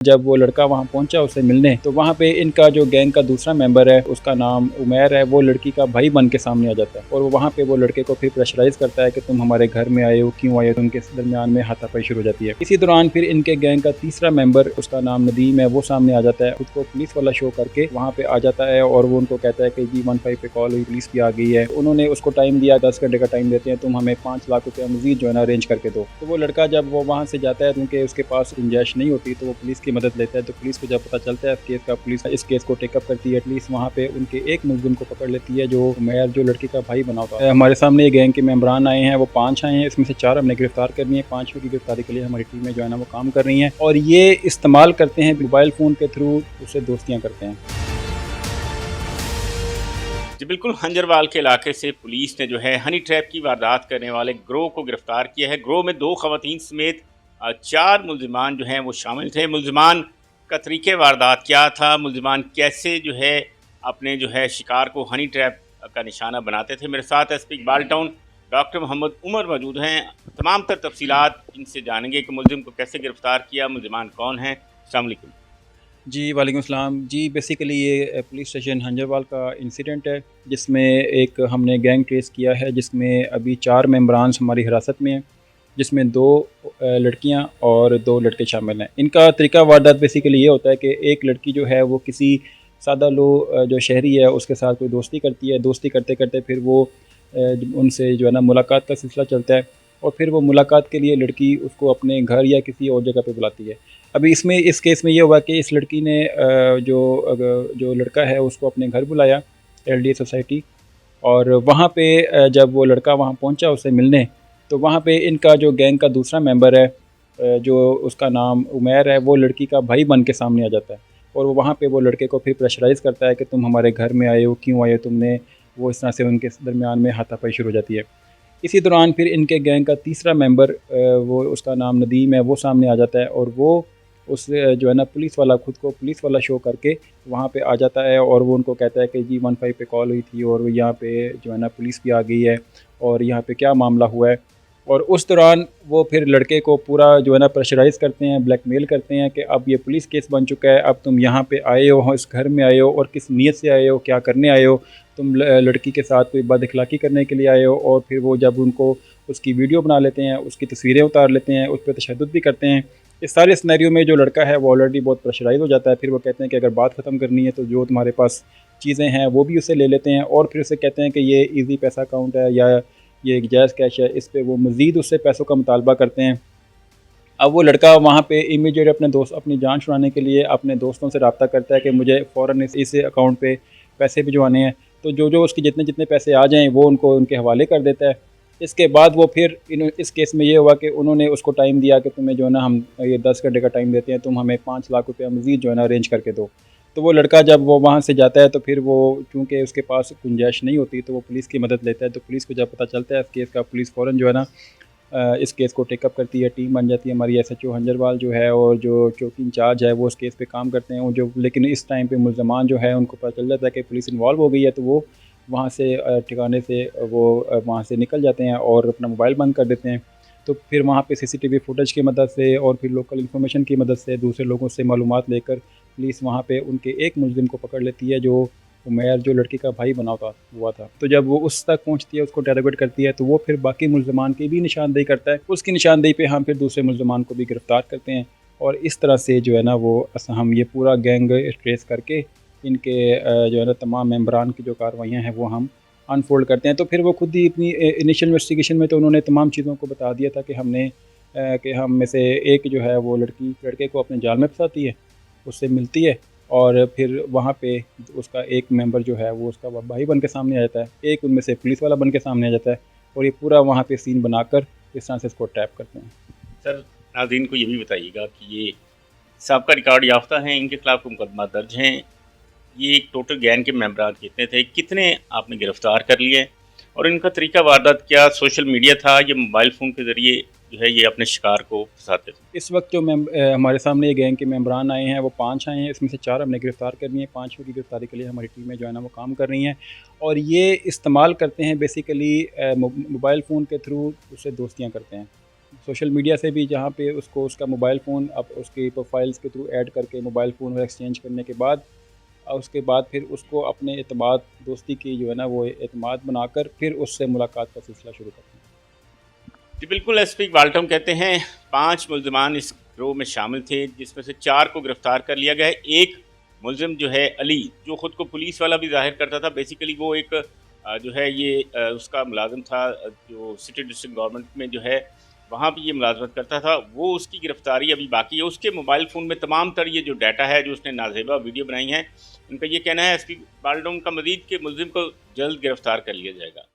जब वो लड़का वहाँ पहुँचा उससे मिलने, तो वहाँ पे इनका जो गैंग का दूसरा मेंबर है, उसका नाम उमैर है, वो लड़की का भाई बन के सामने आ जाता है और वो वहाँ पे वो लड़के को फिर प्रेशराइज़ करता है कि तुम हमारे घर में आए हो, क्यों आए हो? उनके दरमियान में हाथापाई शुरू हो जाती है। इसी दौरान फिर इनके गैंग का तीसरा मेंबर, उसका नाम नदीम है, वो सामने आ जाता है, खुद को पुलिस वाला शो करके वहाँ पे आ जाता है और वो उनको कहता है कि जी 15 पे कॉल हुई, पुलिस भी आ गई है। उन्होंने उसको टाइम दिया, 10 घंटे का टाइम देते हैं, तुम हमें 5 लाख रुपया मज़ीद जो है ना अरेंज करके दो। तो वो लड़का जब वो वहाँ से जाता है, क्योंकि उसके पास गुंजाइश नहीं होती, तो वो पुलिस की मदद लेता है। तो पुलिस को जब पता चलता है इस केस का, पुलिस इस केस को टेकअप करती है। एटलीस्ट वहाँ पे उनके एक मुलजिम को पकड़ लेती है, जो उमैर जो लड़की का भाई बना होता है। हमारे सामने ये गैंग के मेंबरान आए हैं, वो 5 आए हैं, इसमें से 4 हमने गिरफ्तार करनी है। 5वें की गिरफ्तारी के लिए हमारी टीमें जो है ना वो काम कर रही हैं और ये इस्तेमाल करते हैं मोबाइल फ़ोन के थ्रू, उससे दोस्तियाँ करते हैं। जी बिल्कुल, हंजरवाल के इलाके से पुलिस ने जो है हनी ट्रैप की वारदात करने वाले गिरोह को गिरफ्तार किया है। गिरोह में 2 ख़वातीन समेत 4 मुल्ज़िमान जो हैं वो शामिल थे। मुल्ज़िमान का तरीक़े वारदात क्या था, मुल्ज़िमान कैसे जो है अपने जो है शिकार को हनी ट्रैप का निशाना बनाते थे। मेरे साथ SP Iqbal town doctor Mohammad Umar मौजूद हैं। तमाम तर तफसीलात इनसे जानेंगे कि मुल्ज़िम को कैसे गिरफ़्तार किया, मुल्ज़िमान कौन हैं। अस्सलाम वालेकुम। जी, वालेकुम सलाम। जी, बेसिकली ये पुलिस स्टेशन हंजरवाल का इंसिडेंट है, जिसमें एक हमने गैंग ट्रेस किया है, जिसमें अभी 4 मेंबरान हमारी हिरासत में हैं, जिसमें 2 लड़कियां और 2 लड़के शामिल हैं। इनका तरीका वारदात बेसिकली ये होता है कि एक लड़की जो है वो किसी सादा लो जो शहरी है उसके साथ कोई दोस्ती करती है। दोस्ती करते-करते फिर वो उनसे जो है ना मुलाकात का सिलसिला चलता है और फिर वो मुलाकात के लिए लड़की उसको अपने घर या किसी और जगह पे बुलाती है। अभी इसमें इस केस में ये हुआ कि इस लड़की ने जो लड़का है उसको अपने घर बुलाया, एलडीए सोसाइटी, और वहाँ पे जब वो लड़का वहाँ पहुँचा उससे मिलने, तो वहाँ पे इनका जो गैंग का दूसरा मेंबर है, जो उसका नाम उमैर है, वो लड़की का भाई बन के सामने आ जाता है और वो वहाँ पे वो लड़के को फिर प्रेशराइज़ करता है कि तुम हमारे घर में आए हो, क्यों आए हो तुमने? वो इस तरह से उनके दरमियान में हाथापाई शुरू हो जाती है। इसी दौरान फिर इनके गैंग का तीसरा मेंबर, वो उसका नाम नदीम है, वो सामने आ जाता है और वो उस जो है ना पुलिस वाला, खुद को पुलिस वाला शो करके वहाँ पे आ जाता है और वो उनको कहता है कि जी 15 पे कॉल हुई थी और यहाँ पे जो है ना पुलिस भी आ गई है और यहाँ पे क्या मामला हुआ है। और उस दौरान वो फिर लड़के को पूरा जो है ना प्रेशराइज़ करते हैं, ब्लैकमेल करते हैं कि अब ये पुलिस केस बन चुका है, अब तुम यहाँ पे आए हो, इस घर में आए हो और किस नीयत से आए हो, क्या करने आए हो? तुम लड़की के साथ कोई बदअखलाक़ी करने के लिए आए हो। और फिर वो जब उनको उसकी वीडियो बना लेते हैं, उसकी तस्वीरें उतार लेते हैं, उस पे तशद्दुद भी करते हैं। इस सारे सिनेरियो में जो लड़का है वो ऑलरेडी बहुत प्रेशराइज़ हो जाता है। फिर वो कहते हैं कि अगर बात ख़त्म करनी है तो जो तुम्हारे पास चीज़ें हैं वो भी उससे ले लेते हैं और फिर उसे कहते हैं कि ये ईज़ी पैसा अकाउंट है या ये एक जायज़ कैश है, इस पे वो मज़ीद उससे पैसों का मुतालबा करते हैं। अब वो लड़का वहाँ पे इमीडिएट अपनी जान छुड़ाने के लिए अपने दोस्तों से रब्ता करता है कि मुझे फ़ौरन इस अकाउंट पे पैसे भिजवाने हैं। तो जो उसके जितने पैसे आ जाएँ वो उनको उनके हवाले कर देता है। इसके बाद वो फिर इस केस में ये हुआ कि उन्होंने उसको टाइम दिया कि तुम्हें जो है ना हम ये 10 घंटे का टाइम देते हैं, तुम हमें 5 लाख रुपया मज़ीद जो है ना अरेंज करके दो। तो वो लड़का जब वो वहाँ से जाता है तो फिर वो, चूँकि उसके पास गुंजाइश नहीं होती, तो वो पुलिस की मदद लेता है। तो पुलिस को जब पता चलता है इस केस का, पुलिस फ़ौरन जो है ना इस केस को टेकअप करती है। टीम बन जाती है हमारी, एसएचओ हंजरवाल जो है और जो चौकी इंचार्ज है वो उस केस पे काम करते हैं। वो जो लेकिन इस टाइम पे मुल्ज़मान जो है उनको पता चल जाता है कि पुलिस इन्वॉल्व हो गई है, तो वो वहाँ से ठिकाने से वो वहाँ से निकल जाते हैं और अपना मोबाइल बंद कर देते हैं। तो फिर वहाँ पे सीसीटीवी फुटेज की मदद से और फिर लोकल इन्फॉर्मेशन की मदद से दूसरे लोगों से मालूमात लेकर पुलिस वहाँ पे उनके एक मुलज़िम को पकड़ लेती है, जो उमैर जो लड़की का भाई बना हुआ था। तो जब वो उस तक पहुँचती है, उसको इंटेरोगेट करती है, तो वो फिर बाकी मुल्ज़मान की भी निशानदेही करता है। उसकी निशानदेही पे हम फिर दूसरे मुल्ज़मान को भी गिरफ़्तार करते हैं और इस तरह से जो है ना वो हम ये पूरा गैंग ट्रेस करके इनके जो है ना तमाम मेंबरान की जो कार्रवाइयाँ हैं वो हम अनफ़ोल्ड करते हैं। तो फिर वो खुद ही अपनी इनिशियल इन्वेस्टिगेशन में तो उन्होंने तमाम चीज़ों को बता दिया था कि कि हम में से एक जो है वो लड़की लड़के को अपने जाल में फँसाती है, उससे मिलती है और फिर वहाँ पे उसका एक मेंबर जो है वो उसका भाई बन के सामने आ जाता है, एक उनमें से पुलिस वाला बन के सामने आ जाता है और ये पूरा वहाँ पे सीन बनाकर इस तरह से इसको ट्रैप करते हैं। सर, नाज़रीन को ये भी बताइएगा कि ये साबका रिकॉर्ड याफ्ता हैं, इनके खिलाफ मुकदमा दर्ज हैं। ये एक टोटल गैंग के मेंबरान कितने थे, कितने आपने गिरफ्तार कर लिए और इनका तरीका वारदात क्या, सोशल मीडिया था या मोबाइल फ़ोन के ज़रिए जो है ये अपने शिकार को फंसाते थे? इस वक्त जो हमारे सामने ये गैंग के मेंबरान आए हैं वो 5 आए हैं, इसमें से 4 हमने गिरफ़्तार करनी है। 5वें की गिरफ़्तारी के लिए हमारी टीमें जो है ना वो काम कर रही हैं और ये इस्तेमाल करते हैं बेसिकली मोबाइल फ़ोन के थ्रू, उससे दोस्तियाँ करते हैं। सोशल मीडिया से भी जहाँ पे उसको उसका मोबाइल फ़ोन अब उसकी प्रोफाइल्स के थ्रू ऐड करके मोबाइल फ़ोन एक्सचेंज करने के बाद उसके बाद फिर उसको अपने एतमाद दोस्ती की जो है ना वो एतमाद बनाकर फिर उससे मुलाकात का सिलसिला शुरू करते हैं। जी बिल्कुल, एसपी इकबाल टॉम कहते हैं 5 मुल्ज़िमान इस गिरोह में शामिल थे, जिसमें से 4 को गिरफ़्तार कर लिया गया है। एक मुलज़िम जो है अली, जो ख़ुद को पुलिस वाला भी ज़ाहिर करता था, बेसिकली वो एक जो है ये उसका मुलाज़िम था, जो सिटी डिस्ट्रिक्ट गवर्नमेंट में जो है वहाँ भी ये मुलाज़मत करता था, वो उसकी गिरफ़्तारी अभी बाकी है। उसके मोबाइल फ़ोन में तमाम तर ये जो डाटा है, जो उसने नाज़ेबा वीडियो बनाई हैं, उनका ये कहना है एसपी इकबाल टॉम का मज़ीद कि मुलज़िम को जल्द गिरफ़्तार कर लिया जाएगा।